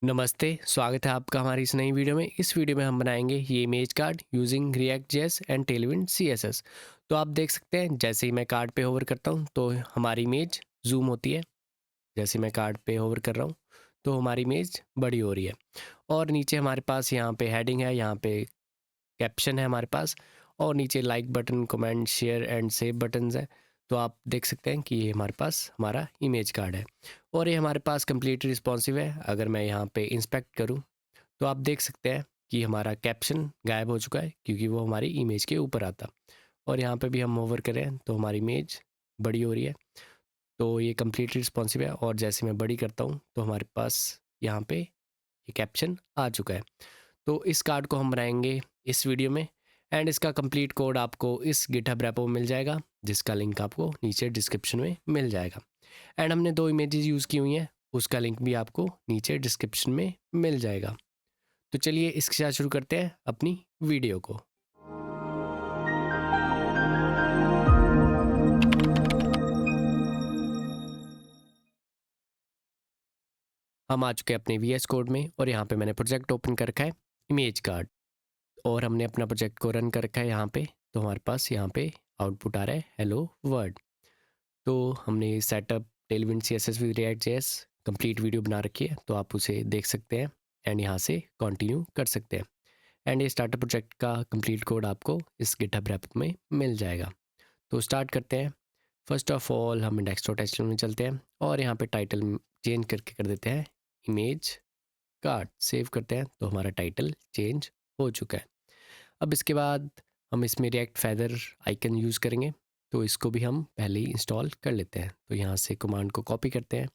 नमस्ते, स्वागत है आपका हमारी इस नई वीडियो में। इस वीडियो में हम बनाएंगे ये image card using react JS and Tailwind CSS. तो आप देख सकते हैं जैसे ही मैं कार्ड पे होवर करता हूँ तो हमारी इमेज जूम होती है। जैसे मैं कार्ड पे होवर कर रहा हूँ तो हमारी इमेज बड़ी हो रही है। और नीचे हमारे पास यहाँ पे हेडिंग है, यहाँ पे कैप्शन है हमारे पास, और नीचे like button, comment, share and save buttons है। तो आप देख सकते हैं कि ये हमारे पास हमारा इमेज कार्ड है और ये हमारे पास कंप्लीट रिस्पॉन्सिव है। अगर मैं यहाँ पे इंस्पेक्ट करूँ तो आप देख सकते हैं कि हमारा कैप्शन गायब हो चुका है क्योंकि वो हमारी इमेज के ऊपर आता। और यहाँ पे भी हम ओवर करें तो हमारी इमेज बड़ी हो रही है। तो ये कंप्लीट रिस्पॉन्सिव है और जैसे मैं बड़ी करता हूँ तो हमारे पास यहाँ पे ये कैप्शन आ चुका है। तो इस कार्ड को हम बनाएंगे इस वीडियो में एंड इसका कंप्लीट कोड आपको इस गिटहब रेपो में मिल जाएगा, जिसका लिंक आपको नीचे डिस्क्रिप्शन में मिल जाएगा। एंड हमने 2 इमेजेस यूज़ की हुई हैं, उसका लिंक भी आपको नीचे डिस्क्रिप्शन में मिल जाएगा। तो चलिए इसके साथ शुरू करते हैं अपनी वीडियो को। हम आ चुके हैं अपने वीएस कोड में और यहाँ पे मैंने प्रोजेक्ट ओपन कर रखा है इमेज कार्ड, और हमने अपना प्रोजेक्ट को रन कर रखा है यहाँ पे। तो हमारे पास यहाँ पे आउटपुट आ रहा है हेलो वर्ल्ड। तो हमने setup Tailwind C S S with React JS complete video बना रखी है, तो आप उसे देख सकते हैं एंड यहाँ से कंटिन्यू कर सकते हैं। एंड ये स्टार्टर प्रोजेक्ट का कंप्लीट कोड आपको इस गिटहब रेप में मिल जाएगा। तो स्टार्ट करते हैं। फर्स्ट ऑफ ऑल हम इंडेक्स डॉट एच में चलते हैं और यहाँ पे टाइटल चेंज करके कर देते हैं इमेज कार्ड। सेव करते हैं तो हमारा टाइटल चेंज हो चुका है। अब इसके बाद हम इसमें रिएक्ट फैदर आइकन यूज़ करेंगे, तो इसको भी हम पहले ही इंस्टॉल कर लेते हैं। तो यहाँ से कमांड को कॉपी करते हैं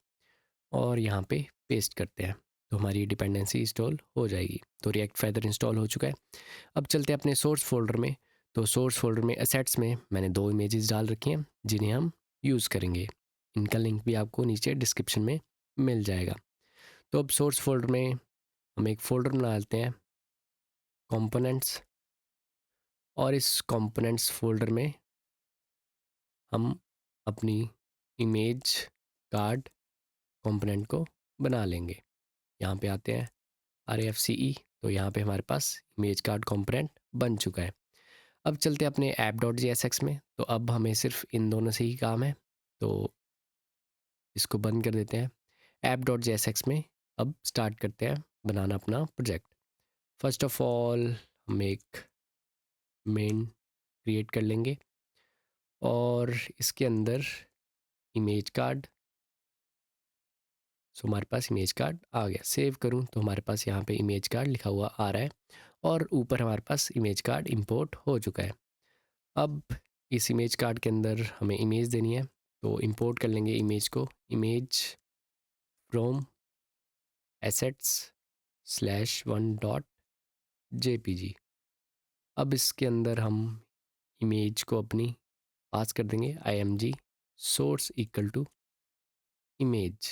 और यहाँ पे पेस्ट करते हैं, तो हमारी डिपेंडेंसी इंस्टॉल हो जाएगी। तो रिएक्ट फैदर इंस्टॉल हो चुका है। अब चलते हैं अपने सोर्स फोल्डर में। तो सोर्स फोल्डर में एसेट्स में मैंने 2 इमेजेस डाल रखी हैं जिन्हें हम यूज़ करेंगे। इनका लिंक भी आपको नीचे डिस्क्रिप्शन में मिल जाएगा। तो अब सोर्स फोल्डर में हम एक फ़ोल्डर बना लेते हैं कंपोनेंट्स, और इस कंपोनेंट्स फ़ोल्डर में हम अपनी इमेज कार्ड कंपोनेंट को बना लेंगे। यहाँ पे आते हैं RAFCE, तो यहाँ पे हमारे पास इमेज कार्ड कंपोनेंट बन चुका है। अब चलते हैं अपने ऐप डॉट JSX में। तो अब हमें सिर्फ इन दोनों से ही काम है, तो इसको बंद कर देते हैं। ऐप डॉट JSX में अब स्टार्ट करते हैं बनाना अपना प्रोजेक्ट। फर्स्ट ऑफ ऑल हम एक मेन क्रिएट कर लेंगे और इसके अंदर इमेज कार्ड। सो हमारे पास इमेज कार्ड आ गया। सेव करूं तो हमारे पास यहाँ पे इमेज कार्ड लिखा हुआ आ रहा है और ऊपर हमारे पास इमेज कार्ड इंपोर्ट हो चुका है। अब इस इमेज कार्ड के अंदर हमें इमेज देनी है, तो इंपोर्ट कर लेंगे इमेज को। Image from assets slash one dot JPG। अब इसके अंदर हम इमेज को अपनी पास कर देंगे IMG source equal to image.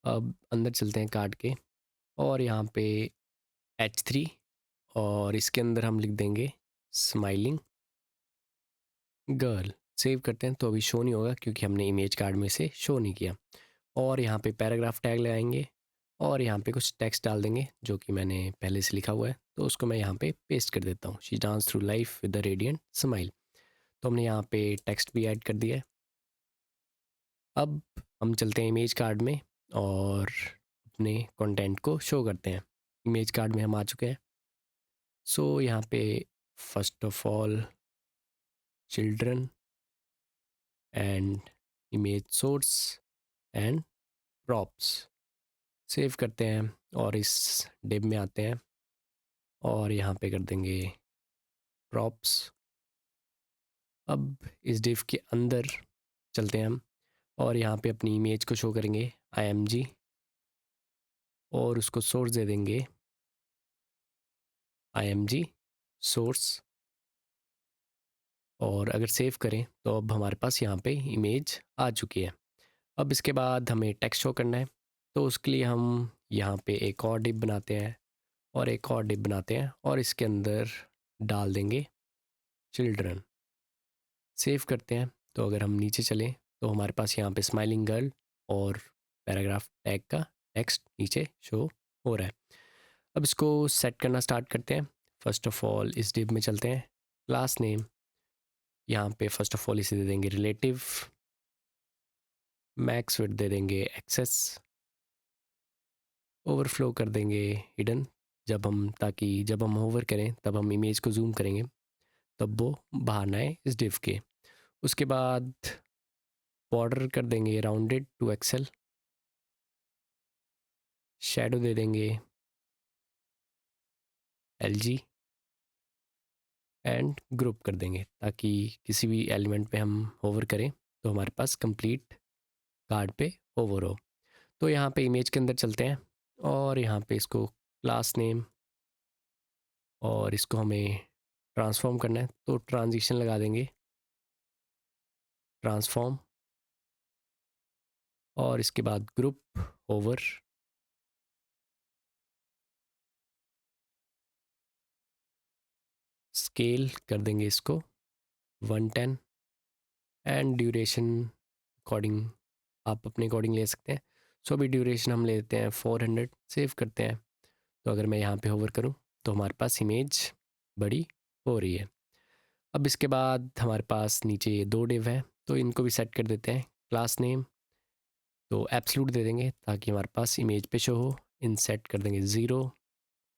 अब अंदर चलते हैं कार्ड के और यहाँ पे H3, और इसके अंदर हम लिख देंगे स्माइलिंग गर्ल। सेव करते हैं तो अभी शो नहीं होगा क्योंकि हमने इमेज कार्ड में से शो नहीं किया। और यहाँ पे पैराग्राफ टैग लगाएंगे और यहाँ पे कुछ टेक्स्ट डाल देंगे जो कि मैंने पहले से लिखा हुआ है, तो उसको मैं यहाँ पे पेस्ट कर देता हूँ। She dance through life with the radiant smile. तो हमने यहाँ पे टेक्स्ट भी ऐड कर दिया है। अब हम चलते हैं इमेज कार्ड में और अपने कंटेंट को शो करते हैं। इमेज कार्ड में हम आ चुके हैं। सो यहाँ पे first of all children and image source and props. Save करते हैं और इस डिब में आते हैं और यहाँ पे कर देंगे प्रॉप्स। अब इस डिव के अंदर चलते हैं हम और यहाँ पे अपनी इमेज को शो करेंगे IMG, और उसको सोर्स दे देंगे IMG सोर्स। और अगर सेव करें तो अब हमारे पास यहाँ पे इमेज आ चुकी है। अब इसके बाद हमें टेक्स्ट शो करना है, तो उसके लिए हम यहाँ पे एक और डिब बनाते हैं और एक और डिब बनाते हैं और इसके अंदर डाल देंगे चिल्ड्रन। सेव करते हैं तो अगर हम नीचे चलें तो हमारे पास यहाँ पे स्माइलिंग गर्ल और पैराग्राफ टैग का टेक्स्ट नीचे शो हो रहा है। अब इसको सेट करना स्टार्ट करते हैं। फर्स्ट ऑफ ऑल इस डिव में चलते हैं। क्लास नेम यहाँ पे फर्स्ट ऑफ ऑल इसे दे देंगे रिलेटिव, मैक्स विड्थ दे देंगे एक्सेस, ओवरफ्लो कर देंगे हिडन, ताकि जब हम होवर करें तब हम इमेज को जूम करेंगे तब वो बाहर ना आए इस डिव के। उसके बाद बॉर्डर कर देंगे राउंडेड टू एक्सेल, शेडो दे देंगे LG एंड ग्रुप कर देंगे ताकि किसी भी एलिमेंट पे हम होवर करें तो हमारे पास कंप्लीट कार्ड पे होवर हो। तो यहाँ पे इमेज के अंदर चलते हैं और यहाँ पे इसको क्लास नेम और इसको हमें ट्रांसफॉर्म करना है तो ट्रांजिशन लगा देंगे ट्रांसफॉर्म, और इसके बाद ग्रुप ओवर, स्केल कर देंगे इसको 110 एंड ड्यूरेशन अकॉर्डिंग आप अपने अकॉर्डिंग ले सकते हैं। सो अभी ड्यूरेशन हम ले लेते हैं 400, सेव करते हैं। तो अगर मैं यहाँ पे होवर करूँ तो हमारे पास इमेज बड़ी हो रही है। अब इसके बाद हमारे पास नीचे ये 2 डिव हैं तो इनको भी सेट कर देते हैं। क्लास नेम तो एब्सलूट दे देंगे ताकि हमारे पास इमेज पे शो हो। इन सेट कर देंगे 0,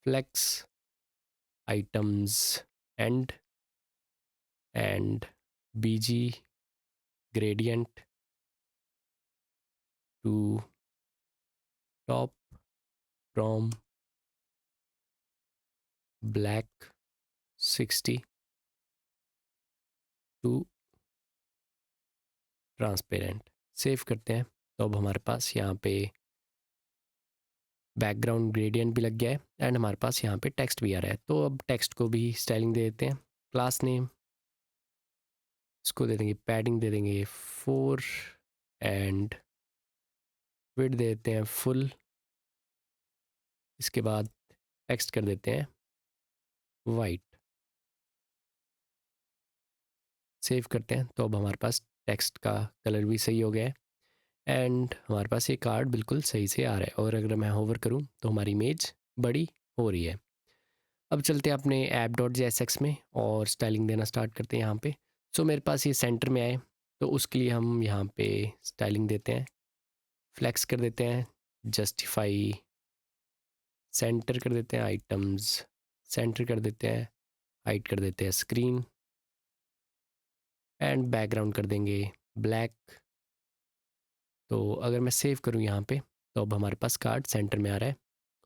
flex items and BG gradient to top from black 60 to transparent, save करते हैं। तो अब हमारे पास यहाँ पे बैकग्राउंड ग्रेडियंट भी लग गया है एंड हमारे पास यहाँ पे टेक्स्ट भी आ रहा है। तो अब टेक्स्ट को भी स्टाइलिंग दे देते हैं। क्लास नेम इसको दे देंगे पैडिंग दे देंगे 4 एंड विड्थ दे देते हैं फुल। इसके बाद टेक्स्ट कर देते हैं वाइट, सेव करते हैं। तो अब हमारे पास टेक्स्ट का कलर भी सही हो गया है एंड हमारे पास ये कार्ड बिल्कुल सही से आ रहा है। और अगर मैं होवर करूँ तो हमारी इमेज बड़ी हो रही है। अब चलते हैं अपने app.jsx में और स्टाइलिंग देना स्टार्ट करते हैं यहाँ पे। सो मेरे पास ये सेंटर में आए तो उसके लिए हम यहाँ पे स्टाइलिंग देते हैं, फ्लेक्स कर देते हैं, जस्टिफाई सेंटर कर देते हैं, आइटम्स सेंटर कर देते हैं, हाइट कर देते हैं स्क्रीन एंड बैकग्राउंड कर देंगे ब्लैक। तो अगर मैं सेव करूँ यहाँ पे तो अब हमारे पास कार्ड सेंटर में आ रहा है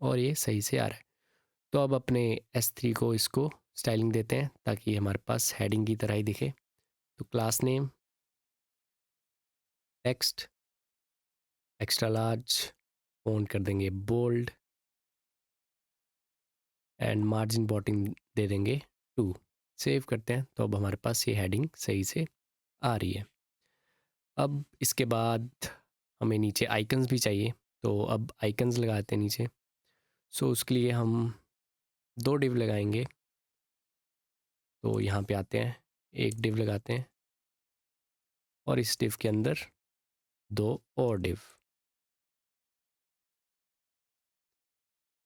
और ये सही से आ रहा है। तो अब अपने S3 को इसको स्टाइलिंग देते हैं ताकि हमारे पास हेडिंग की तरह ही दिखे। तो class name text extra large, font कर देंगे बोल्ड एंड मार्जिन बॉटम दे देंगे 2, सेव करते हैं। तो अब हमारे पास ये हेडिंग सही से आ रही है। अब इसके बाद हमें नीचे आइकन्स भी चाहिए तो अब आइकन्स लगाते हैं नीचे। सो उसके लिए हम 2 डिव लगाएंगे। तो यहाँ पे आते हैं, एक डिव लगाते हैं और इस डिव के अंदर 2 और डिव।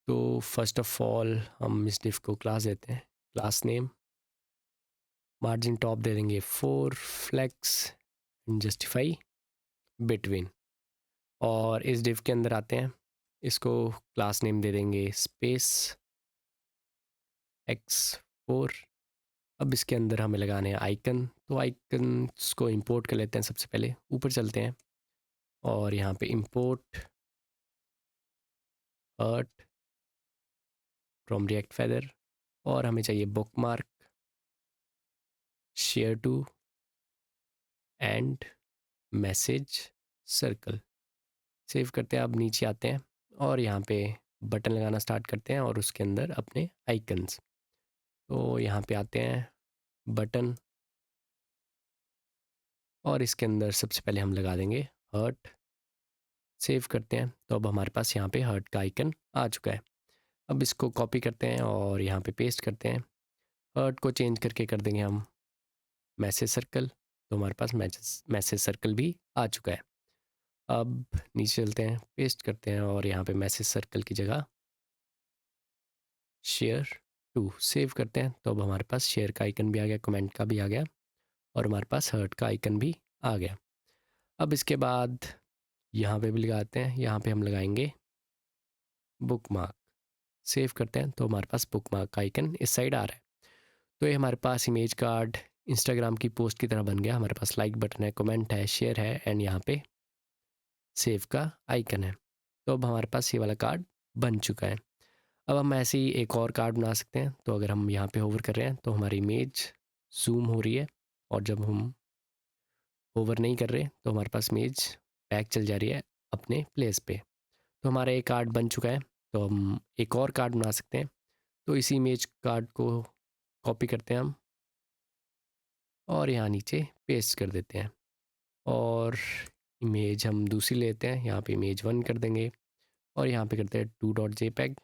तो फर्स्ट ऑफ ऑल हम इस डिव को क्लास देते हैं, क्लास नेम, मार्जिन टॉप दे देंगे 4, फ्लेक्स एंड जस्टिफाई बिटवीन। और इस डिव के अंदर आते हैं, इसको क्लास नेम दे देंगे स्पेस x4। अब इसके अंदर हमें लगाने हैं आइकन। तो आइकन्स को इंपोर्ट कर लेते हैं। सबसे पहले ऊपर चलते हैं और यहाँ पे import art from React Feather और हमें चाहिए bookmark share two and message circle, save करते हैं। अब नीचे आते हैं और यहाँ पे बटन लगाना स्टार्ट करते हैं और उसके अंदर अपने आइकन्स। तो यहाँ पे आते हैं बटन और इसके अंदर सबसे पहले हम लगा देंगे हर्ट, सेव करते हैं। तो अब हमारे पास यहाँ पे हर्ट का आइकन आ चुका है। अब इसको कॉपी करते हैं और यहाँ पे पेस्ट करते हैं। हर्ट को चेंज करके कर देंगे हम मैसेज सर्कल। तो हमारे पास मैसेज सर्कल भी आ चुका है। अब नीचे चलते हैं, पेस्ट करते हैं और यहाँ पे मैसेज सर्कल की जगह शेयर टू सेव करते हैं। तो अब हमारे पास शेयर का आइकन भी आ गया, कमेंट का भी आ गया और हमारे पास हर्ट का आइकन भी आ गया। अब इसके बाद यहाँ पे भी लगाते हैं, यहाँ पे हम लगाएंगे बुकमार्क, सेव करते हैं तो हमारे पास बुकमार्क का आइकन इस साइड आ रहा है। तो ये हमारे पास इमेज कार्ड इंस्टाग्राम की पोस्ट की तरह बन गया। हमारे पास लाइक बटन है, कमेंट है, शेयर है एंड यहाँ पे सेव का आइकन है। तो अब हमारे पास ये वाला कार्ड बन चुका है। अब हम ऐसे ही एक और कार्ड बना सकते हैं। तो अगर हम यहाँ पे होवर कर रहे हैं तो हमारी इमेज जूम हो रही है और जब हम होवर नहीं कर रहे तो हमारे पास इमेज बैक चल जा रही है अपने प्लेस पे। तो हमारा एक कार्ड बन चुका है। तो हम एक और कार्ड बना सकते हैं। तो इसी इमेज कार्ड को कॉपी करते हैं हम और यहाँ नीचे पेस्ट कर देते हैं और इमेज हम दूसरी लेते हैं, यहाँ पे इमेज 1 कर देंगे और यहाँ पे करते हैं 2.jpg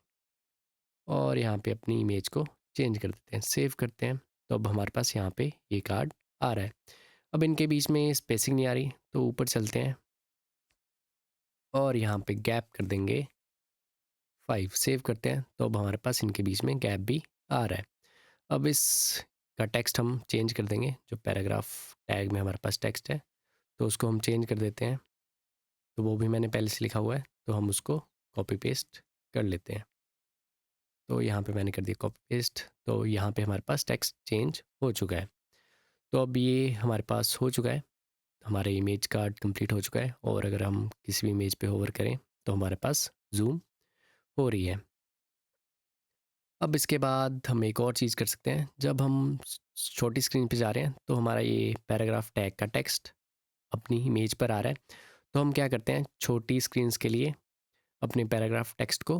और यहाँ पे अपनी इमेज को चेंज कर देते हैं, सेव करते हैं। तो अब हमारे पास यहाँ पे ये कार्ड आ रहा है। अब इनके बीच में स्पेसिंग नहीं आ रही तो ऊपर चलते हैं और यहाँ पे गैप कर देंगे 5, सेव करते हैं। तो अब हमारे पास इनके बीच में गैप भी आ रहा है। अब इस का टेक्स्ट हम चेंज कर देंगे, जो पैराग्राफ टैग में हमारे पास टेक्स्ट है तो उसको हम चेंज कर देते हैं। तो वो भी मैंने पहले से लिखा हुआ है तो हम उसको कॉपी पेस्ट कर लेते हैं। तो यहाँ पे मैंने कर दिया कॉपी पेस्ट। तो यहाँ पे हमारे पास टेक्स्ट चेंज हो चुका है। तो अब ये हमारे पास हो चुका है, हमारे इमेज कार्ड कंप्लीट हो चुका है और अगर हम किसी भी इमेज पे होवर करें तो हमारे पास जूम हो रही है। अब इसके बाद हम एक और चीज़ कर सकते हैं। जब हम छोटी स्क्रीन पे जा रहे हैं तो हमारा ये पैराग्राफ टैग का टेक्स्ट अपनी इमेज पर आ रहा है। तो हम क्या करते हैं, छोटी स्क्रीन्स के लिए अपने पैराग्राफ टेक्स्ट को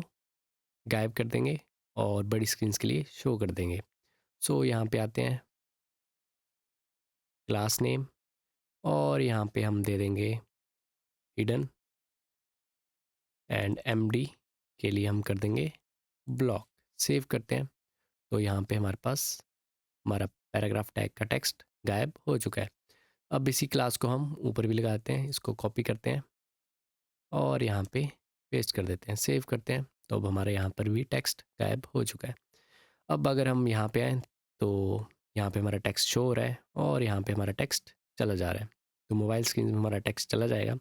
गायब कर देंगे और बड़ी स्क्रीन्स के लिए शो कर देंगे। सो यहाँ पे आते हैं क्लास नेम और यहाँ पे हम दे देंगे हिडन एंड एमडी के लिए हम कर देंगे ब्लॉक, सेव करते हैं। तो यहाँ पे हमारे पास हमारा पैराग्राफ टैग का टेक्स्ट गायब हो चुका है। अब इसी क्लास को हम ऊपर भी लगाते हैं, इसको कॉपी करते हैं और यहाँ पे पेस्ट कर देते हैं, सेव करते हैं। तो अब हमारे यहाँ पर भी टेक्स्ट गायब हो चुका है। अब अगर हम यहाँ पे आएँ तो यहाँ पे हमारा टेक्स्ट शो हो रहा है और यहाँ पे हमारा टेक्स्ट चला जा रहा है। तो मोबाइल स्क्रीन में हमारा टेक्स्ट चला जाएगा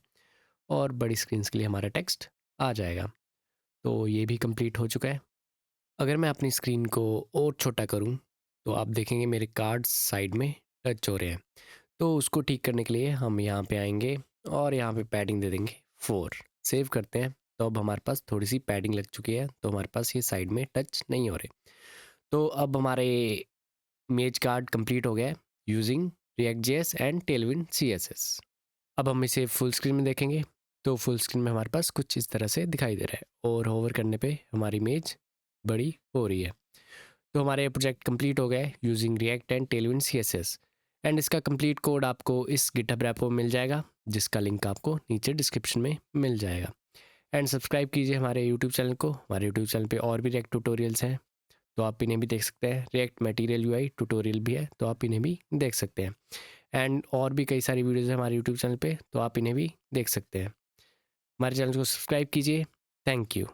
और बड़ी स्क्रीन के लिए हमारा टेक्स्ट आ जाएगा। तो ये भी कंप्लीट हो चुका है। अगर मैं अपनी स्क्रीन को और छोटा करूँ तो आप देखेंगे मेरे कार्ड्स साइड में टच हो रहे हैं। तो उसको ठीक करने के लिए हम यहाँ पे आएंगे और यहाँ पे पैडिंग दे देंगे 4, सेव करते हैं। तो अब हमारे पास थोड़ी सी पैडिंग लग चुकी है तो हमारे पास ये साइड में टच नहीं हो रहे। तो अब हमारे इमेज कार्ड कंप्लीट हो गया है using react JS and Tailwind CSS. अब हम इसे फुल स्क्रीन में देखेंगे तो फुल स्क्रीन में हमारे पास कुछ इस तरह से दिखाई दे रहा है और होवर करने पे हमारी इमेज बड़ी हो रही है। तो हमारे प्रोजेक्ट कंप्लीट हो गया है using react and Tailwind CSS and इसका कंप्लीट कोड आपको इस गिटहब रेपो में मिल जाएगा, जिसका लिंक आपको नीचे डिस्क्रिप्शन में मिल जाएगा। एंड सब्सक्राइब कीजिए हमारे यूट्यूब चैनल को। हमारे यूट्यूब चैनल पे और भी रिएक्ट ट्यूटोरियल्स हैं तो आप इन्हें भी देख सकते हैं। रिएक्ट मटेरियल यूआई ट्यूटोरियल भी है तो आप इन्हें भी देख सकते हैं। एंड और भी कई सारी वीडियोज़ हैं हमारे यूट्यूब चैनल पे तो आप इन्हें भी देख सकते हैं। हमारे चैनल को सब्सक्राइब कीजिए। Thank you.